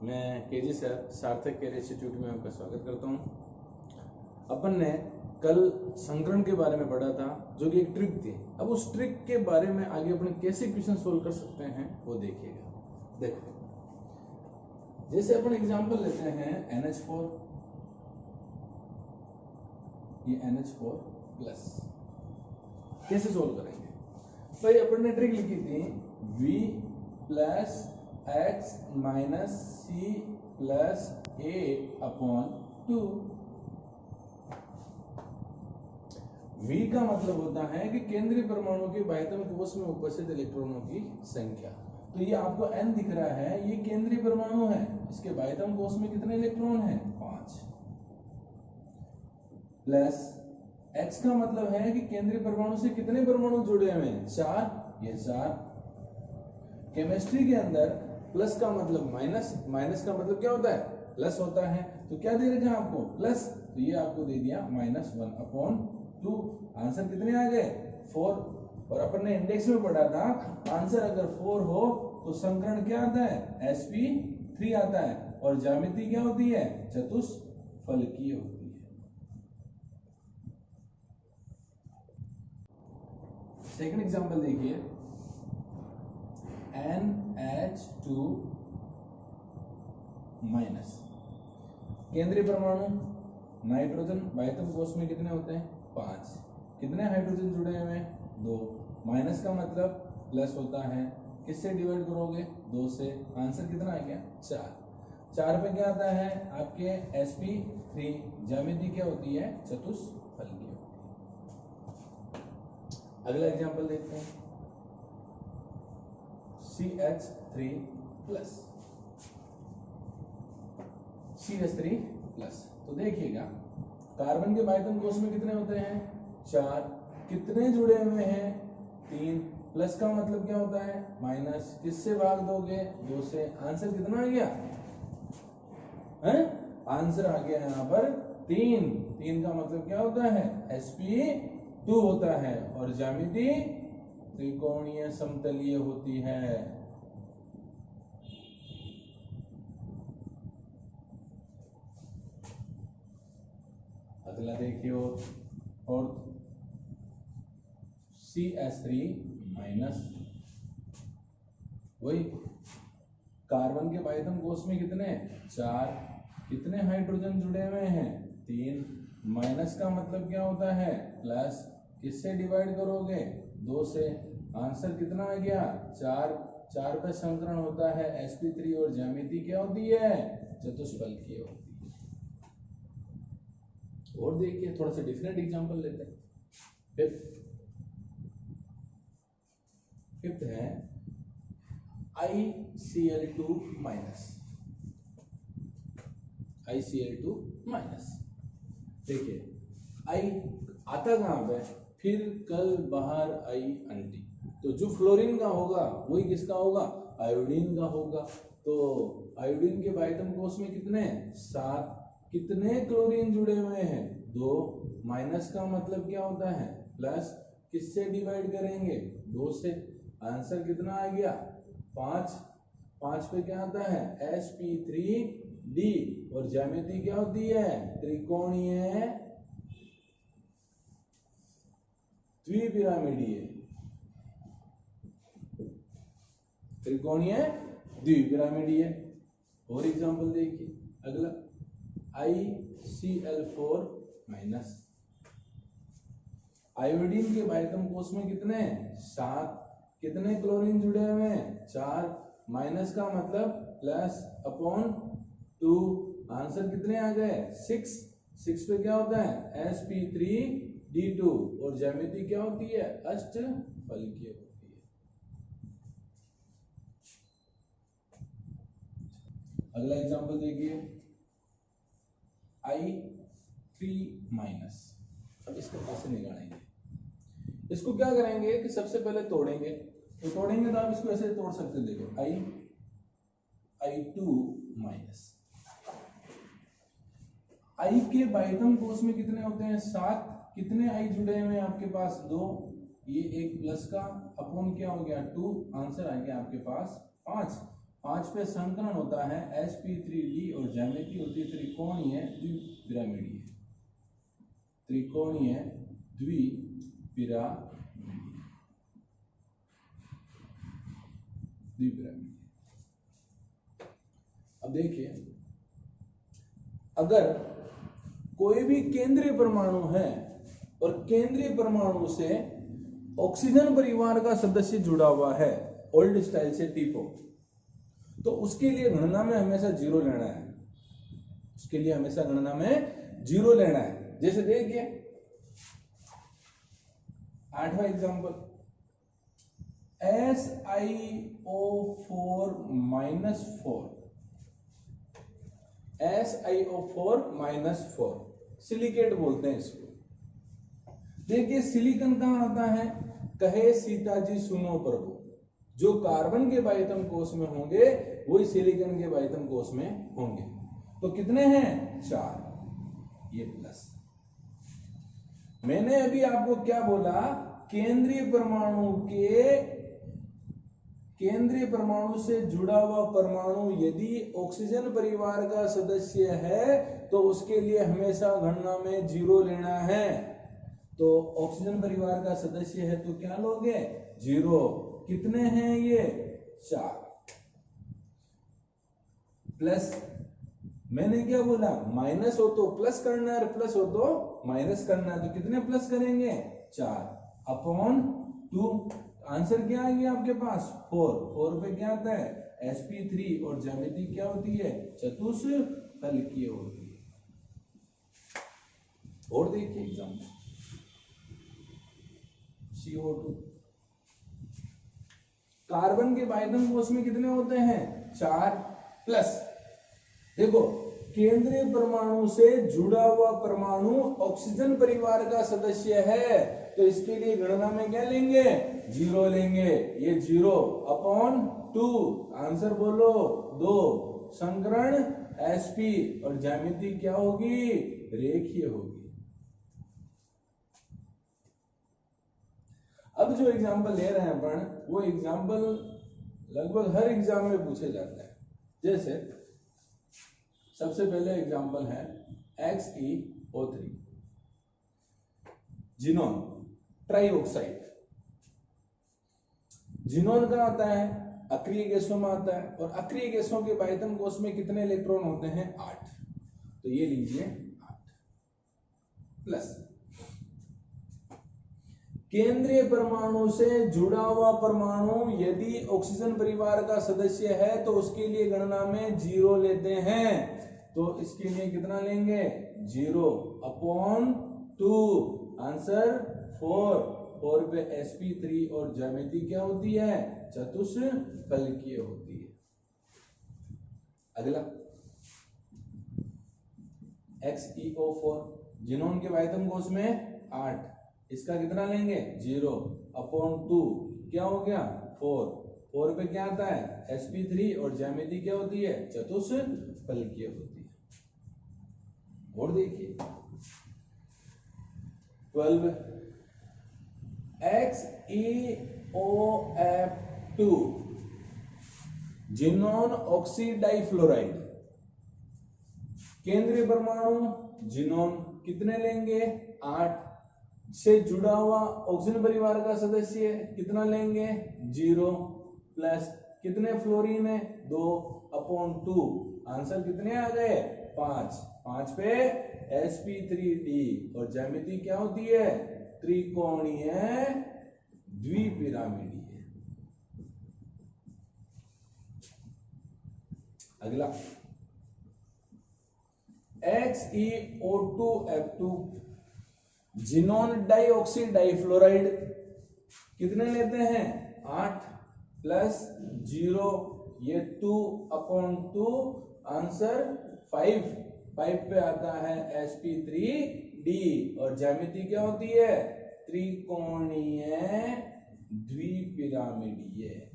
मैं केजी सार्थक care institute में आपका स्वागत करता हूं। अपन ने कल संकरण के बारे में पढ़ा था, जो कि एक ट्रिक थी। अब उस ट्रिक के बारे में आगे अपन कैसे क्वेश्चन सोल्व कर सकते हैं वो देखिएगा। देखो, जैसे अपन एग्जांपल लेते हैं NH4, ये NH4 प्लस कैसे सोल्व करेंगे भाई? अपन ने ट्रिक लिखी थी V plus X minus C plus A upon 2। V का मतलब होता है कि केंद्रीय परमाणु के बाह्यतम कोश में उपस्थित इलेक्ट्रॉनों की संख्या। तो ये आपको N दिख रहा है, ये केंद्रीय परमाणु है। इसके बाह्यतम कोश में कितने इलेक्ट्रॉन हैं? 5। प्लस X का मतलब है कि केंद्रीय परमाणु से कितने परमाणु जुड़े हुए हैं? 4। ये 4। केमिस्ट्री के अंदर प्लस का मतलब माइनस, माइनस का मतलब क्या होता है? प्लस होता है। तो क्या दे रखा आपको? प्लस। तो ये आपको दे दिया -1 अपॉन 2। आंसर कितने आ गए? 4। और अपन ने इंडेक्स में पढ़ा था, आंसर अगर 4 हो तो संकरण क्या आता है? sp3 आता है। और ज्यामिति क्या होती है? चतुष्फलकीय होती है। सेकंड एग्जांपल देखिए, NH2 माइनस। केंद्रीय परमाणु नाइट्रोजन, बाह्यतम कोश में कितने होते हैं? 5। कितने हाइड्रोजन जुड़े हुए हैं? 2। माइनस का मतलब प्लस होता है। किससे डिवाइड करोगे? 2 से। आंसर कितना आ गया? 4। 4 पे क्या आता है आपके? sp3। ज्यामिति क्या होती है? चतुष्फलकीय। अगला एग्जांपल देखते हैं, CH3 प्लस, CH3 प्लस। तो देखिएगा, कार्बन के बाह्यतम कोश में कितने होते हैं? 4। कितने जुड़े हुए हैं? 3। प्लस का मतलब क्या होता है? माइनस। किससे भाग दोगे? 2 से। आंसर कितना आ गया है? आंसर आ गया यहाँ पर 3। 3 का मतलब क्या होता है? sp2 होता है। और ज्यामिति त्रिकोणीय समतलीय होती है। अगला देखियो, और CH3 माइनस। वही कार्बन के बाह्यतम कोश में कितने? 4। कितने हाइड्रोजन जुड़े हुए हैं? 3। माइनस का मतलब क्या होता है? प्लस। किससे डिवाइड करोगे? 2 से। आंसर कितना आ गया? 4। 4 पे संकरण होता है sp3। और ज्यामिति क्या होती है? चतुष्फलकीय होती है। और देखिए, थोड़ा सा डिफरेंट एग्जांपल लेते हैं। फिफ्थ है ICl2 माइनस। ICl2 minus. देखिए, I आता कहां पे? फिर कल बाहर आई अंटी। तो जो फ्लोरीन का होगा वही किसका होगा? आयोडीन का होगा। तो आयोडीन के बाह्यतम कोश में कितने? 7। कितने क्लोरीन जुड़े हुए हैं? 2। माइनस का मतलब क्या होता है? प्लस। किससे डिवाइड करेंगे? 2 से। आंसर कितना आ गया? 5। 5 पे क्या आता है? sp3d। और ज्यामिति क्या होती है? त्रिकोणीय द्विपिरामिडीय। त्रिकोणीय द्विपिरामिडीय। और एग्जांपल देखिए, अगला ICl4 माइनस। आयोडीन के बाह्यतम कोश में कितने? 7। कितने क्लोरीन जुड़े हुए हैं? 4। माइनस का मतलब प्लस अपॉन 2। आंसर कितने आ गए? 6। 6 पे क्या होता है? sp3d2। और ज्यामिति क्या होती है? अष्टफलकीय होती है। अगला एग्जांपल देखिए, I3 माइनस। अब इसको कैसे निकालेंगे? इसको क्या करेंगे कि सबसे पहले तोड़ेंगे। तो तोड़ेंगे तो आप इसको ऐसे तोड़ सकते। देखो, I2 माइनस। I के बाह्यतम कोश में कितने होते हैं? 7। कितने I जुड़े हुए हैं आपके पास? 2। ये एक प्लस का अपॉन क्या हो गया? 2। आंसर आ गया आपके पास 5। 5 पे संकरण होता है sp3d और ज्यामिति होती है त्रिकोणीय द्विपिरामिडीय, त्रिकोणीय द्विपिरामिडीय। अब देखिए, अगर कोई भी केंद्रीय परमाणु है और केंद्रीय परमाणु से ऑक्सीजन परिवार का सदस्य जुड़ा हुआ है ओल्ड स्टाइल से टीपो, तो उसके लिए गणना में हमेशा 0 लेना है, उसके लिए हमेशा गणना में 0 लेना है। जैसे देखिए 8वां एग्जांपल, SiO4 -4 सिलिकेट बोलते हैं इसको। देखिए सिलिकॉन कहां आता है, कहे सीता जी सुनो प्रभु, जो कार्बन के बाह्यतम कोष में होंगे वही सिलिकॉन के बाह्यतम कोष में होंगे। तो कितने हैं, 4, ये प्लस। मैंने अभी आपको क्या बोला, केंद्रीय परमाणु से जुड़ा हुआ परमाणु यदि ऑक्सीजन परिवार का सदस्य है तो उसके लिए हमेशा गणना में 0 लेना है। तो ऑक्सीजन परिवार का सदस्य है तो क्या लोगे, 0। कितने हैं ये, 4 प्लस। मैंने क्या बोला, माइनस हो तो प्लस करना है और प्लस हो तो माइनस करना है। तो कितने प्लस करेंगे, 4/2। आंसर क्या आएगी आपके पास, 4 पे क्या आता है, sp3 और ज्यामिति क्या होती है, चतुष्फलकीय होती है। और देखिए एग्जाम्पल CO2, कार्बन के बाह्यतम कोष में कितने होते हैं, 4 प्लस। देखो केंद्रीय परमाणु से जुड़ा हुआ परमाणु ऑक्सीजन परिवार का सदस्य है तो इसके लिए गणना में क्या लेंगे, 0 लेंगे। ये 0/2, आंसर बोलो 2। संकरण sp और ज्यामिति क्या होगी, रेखीय होगी। अब जो एग्जाम्पल ले रहे हैं अपन, वो एग्जाम्पल लगभग हर एग्जाम में पूछे जाते हैं। जैसे सबसे पहले एग्जाम्पल है XeO3, जिनोन ट्राइऑक्साइड। जिनोन का आता है, अक्रिय गैसों में आता है, और अक्रिय गैसों के बाह्यतम कोष में कितने इलेक्ट्रॉन होते हैं, 8। तो ये लीजिए 8 प्लस। केंद्रीय परमाणु से जुड़ा हुआ परमाणु यदि ऑक्सीजन परिवार का सदस्य है तो उसके लिए गणना में 0 लेते हैं। तो इसके लिए कितना लेंगे, 0/2, आंसर 4 पे sp3 और ज्यामिति क्या होती है, चतुष्फलकीय होती है। अगला XeO4, जिनोन के बाह्यतम कोष में 8, इसका कितना लेंगे, 0/2, क्या हो गया, 4 पे क्या आता है, sp3 और ज्यामिति क्या होती है, चतुष्फलकीय होती है। और देखिए 12 XeOF2, जिनोन ऑक्सीडाइफ्लोराइड। केंद्रीय परमाणु जिनोन कितने लेंगे, 8 से जुड़ा हुआ ऑक्सीजन परिवार का सदस्य कितना लेंगे, 0 प्लस कितने फ्लोरीन है, 2/2, आंसर कितने आ गए, 5 पे sp3d और ज्यामिति क्या होती है, त्रिकोणीय द्विपिरामिडीय। अगला XeO2F2, जिनोन डाइऑक्सीडाइफ्लोराइड, कितने लेते हैं, 8 प्लस 0, ये 2/2, आंसर 5 पे आता है sp3d और ज्यामिति क्या होती है, त्रिकोणीय द्विपिरामिडीय।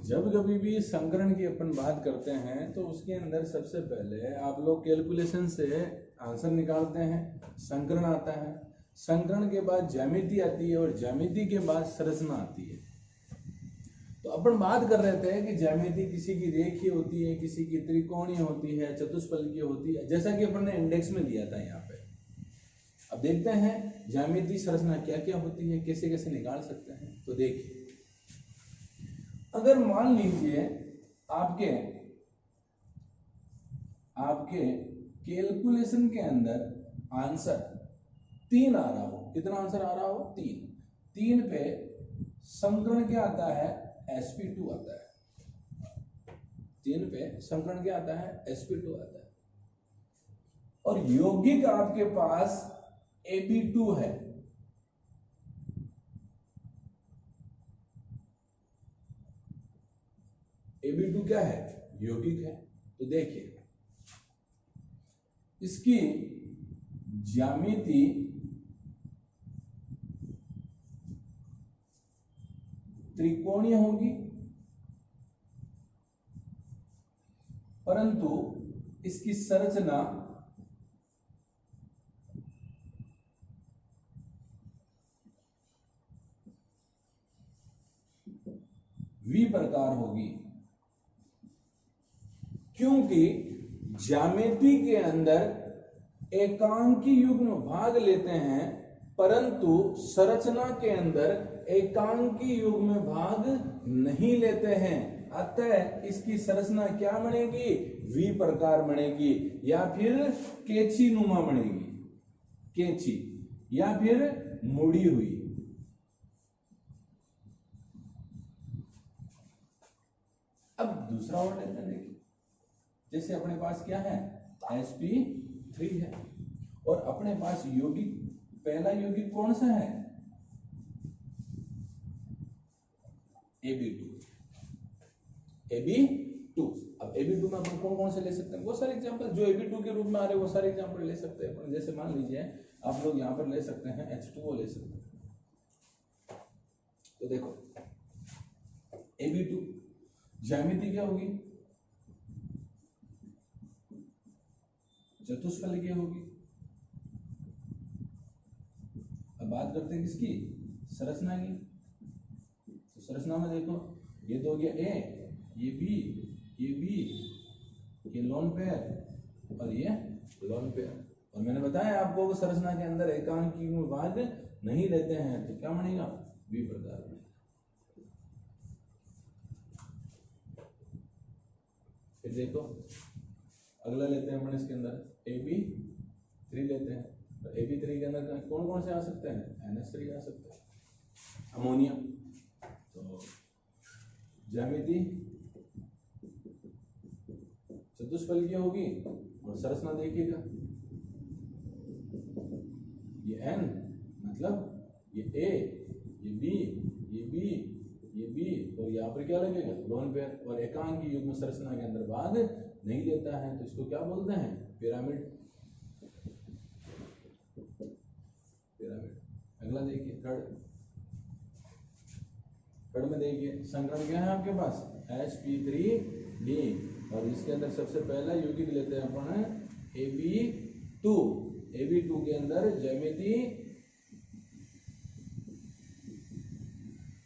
जब कभी भी संकरण की अपन बात करते हैं तो उसके अंदर सबसे पहले आप लोग कैलकुलेशन से आंसर निकालते हैं, संकरण आता है। संकरण के बाद ज्यामिति आती है और ज्यामिति के बाद संरचना आती है। तो अपन बात कर रहे थे कि ज्यामिति किसी की रेखीय होती है, किसी की त्रिकोणीय होती है, चतुष्फलकीय होती है, जैसा कि अपन ने इंडेक्स में दिया था यहाँ पे। अब देखते हैं ज्यामिति संरचना क्या क्या होती है, कैसे कैसे निकाल सकते हैं। तो देखिए, अगर मान लीजिए आपके कैलकुलेशन के अंदर आंसर 3 आ रहा हो, कितना आंसर आ रहा हो, 3 पे संकरण क्या आता है, sp2 आता है। 3 पे संकरण क्या आता है, sp2 आता है। और यौगिक आपके पास ab2 है। ab2 क्या है, यौगिक है। तो देखिए इसकी ज्यामिति त्रिकोणीय होगी, परंतु इसकी संरचना वी प्रकार होगी, क्योंकि ज्यामिति के अंदर एकांकी युग्म भाग लेते हैं, परंतु संरचना के अंदर एकांकी युग्म भाग नहीं लेते हैं। अतः इसकी संरचना क्या बनेगी, वी प्रकार बनेगी, या फिर कैंची नुमा बनेगी, कैंची, या फिर मुड़ी हुई। अब दूसरा और लेते हैं। देखिए जैसे अपने पास क्या है, sp3 है, और अपने पास यौगिक, पहला यौगिक कौन सा है, ab2। अब ab2 में अपन कौन कौन से ले सकते हैं, वो सारे एग्जांपल जो ab2 के रूप में आ रहे हैं, वो सारे एग्जांपल ले सकते हैं अपन। जैसे मान लीजिए आप लोग यहाँ पर ले सकते हैं H2O ले सकते हैं। तो देखो ab2 ज्यामिति क्या होगी, चतुष्फलकीय होगी। अब बात करते हैं किसकी, संरचना की। तो संरचना में देखो, ये तो हो गया A, ये B, ये B, ये लोन पेयर और ये लोन पेयर। और मैंने बताया आपको कि संरचना के अंदर एकांकी भाग नहीं लेते हैं, तो क्या बनेगा, वी प्रकार बनेगा। फिर देखो अगला लेते हैं अपन, इसके अंदर ab3 लेते हैं। तो ab3 के अंदर कौन कौन से आ सकते हैं, NH3 आ सकते हैं, अमोनिया। तो ज्यामिति चतुष्फलकीय होगी और संरचना देखिएगा, ये N मतलब ये A, ये B, ये B, ये B, और यहाँ पर क्या लगेगा, लोन पेयर। और एकांकी युग्म संरचना के अंदर भाग नहीं लेता है, तो इसको क्या बोलते हैं, पिरामिड। अगला देखिए थर्ड में देखिए संकरण क्या है आपके पास, sp3d, और इसके अंदर सबसे पहला यौगिक लेते हैं अपन ab2। ab2 के अंदर ज्यामिति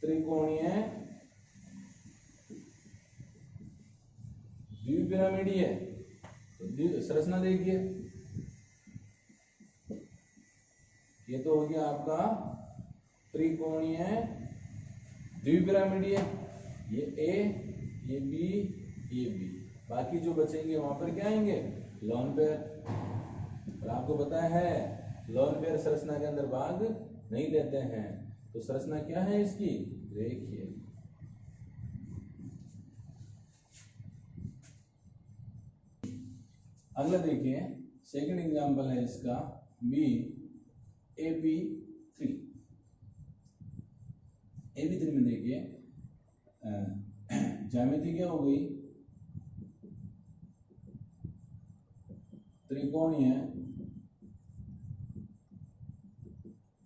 त्रिकोणीय द्विपिरामिडीय है। तो संरचना देखिए, ये तो हो गया आपका त्रिकोणीय द्विपिरामिडीय, ये A, ये B, ये B। बाकी जो बचेंगे वहां पर क्या आएंगे, लोन पेयर। और आपको पता है लोन पेयर संरचना के अंदर भाग नहीं लेते हैं, तो संरचना क्या है इसकी, रेखीय। अगला देखिए सेकंड एग्जांपल है इसका ab3। ab3 में देखिए ज्यामिति क्या हो गई, त्रिकोणीय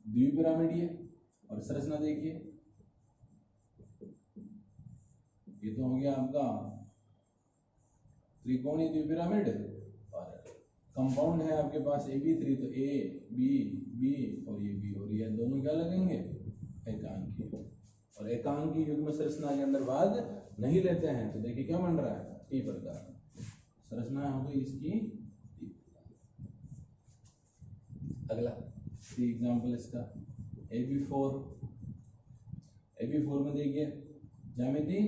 द्विपिरामिडीय। और संरचना देखिए, ये तो हो गया आपका त्रिकोणीय द्विपिरामिड और कंपाउंड है आपके पास AB3, तो A B B और ये B, और ये दोनों क्या लगेंगे, एकांकी। और एकांकी युग्म संरचना के अंदर भाग नहीं लेते हैं, तो देखिए क्या बन रहा है, T प्रकार संरचना हो गई इसकी। अगला एग्जाम्पल इसका AB4 में देखिए ज्यामिति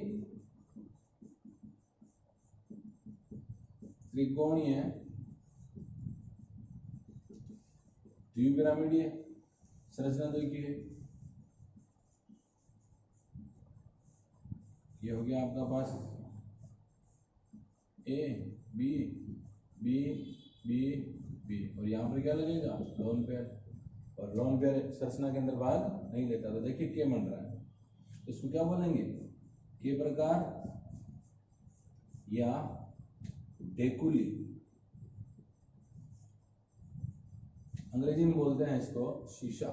त्रिकोणीय द्विपिरामिडीय संरचना देखिए, ये हो गया आपका पास A B B B B, और यहाँ पर क्या लगेगा, लोन पेयर, और लोन पेयर संरचना के अंदर भाग नहीं लेता, तो देखिए K बन रहा है, तो इसको क्या बोलेंगे, K प्रकार या डेकुली, अंग्रेजी में बोलते हैं इसको शीशा।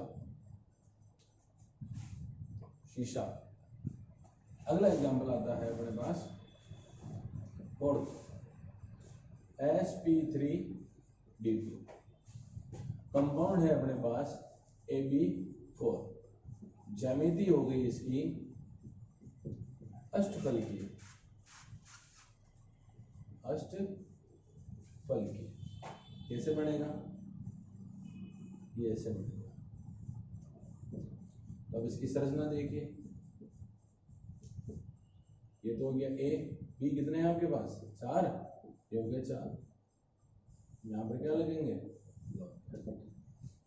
अगला एग्जांपल आता है अपने पास फोर्थ sp3d2, कंपाउंड है अपने पास AB4, ज्यामिति हो गई इसकी अष्टफलकीय। कैसे बनेगा, ये ऐसे बनेगा। तो अब इसकी संरचना देखिए, ये तो हो गया A B, कितने हैं आपके पास, 4, ये हो गया 4, यहाँ पर क्या लगेंगे,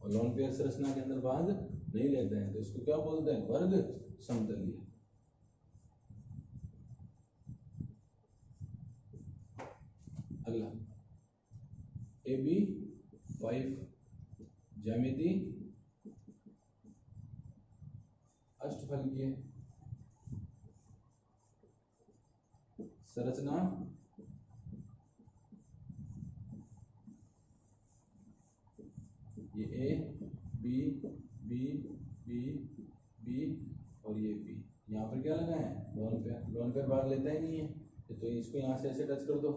और लोन पेयर संरचना के अंदर भाग नहीं लेते हैं, तो इसको क्या बोलते हैं, वर्ग समतलीय। अगला AB5, ज्यामिति अष्टफलकीय, संरचना ये A B B B B और ये B, यहाँ पर क्या लगा है, लोन पेयर भाग लेता ही नहीं है, तो इसको यहाँ से ऐसे टच कर दो,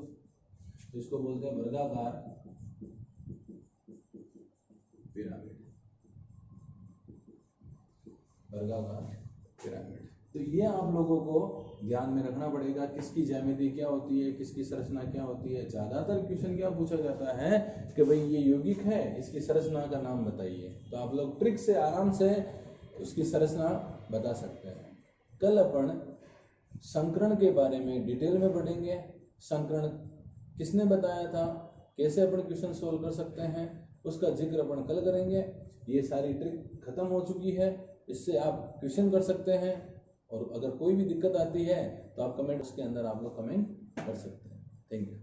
तो इसको बोलते हैं वर्गाकार पिरामिड। तो ये आप लोगों को ध्यान में रखना पड़ेगा, किसकी ज्यामिति क्या होती है, किसकी संरचना क्या होती है। ज्यादातर क्वेश्चन क्या पूछा जाता है कि भाई ये यौगिक है, इसकी संरचना का नाम बताइए, तो आप लोग ट्रिक से आराम से उसकी संरचना बता सकते हैं। कल अपन संकरण के बारे में डिटेल में पढ़ेंगे, संकरण किसने बताया था, कैसे अपन क्वेश्चन सोल्व कर सकते हैं, उसका जिक्र अपन कल करेंगे। ये सारी ट्रिक खत्म हो चुकी है, इससे आप क्वेश्चन कर सकते हैं, और अगर कोई भी दिक्कत आती है तो आप कमेंट के अंदर आप लोग कमेंट कर सकते हैं। Thank you.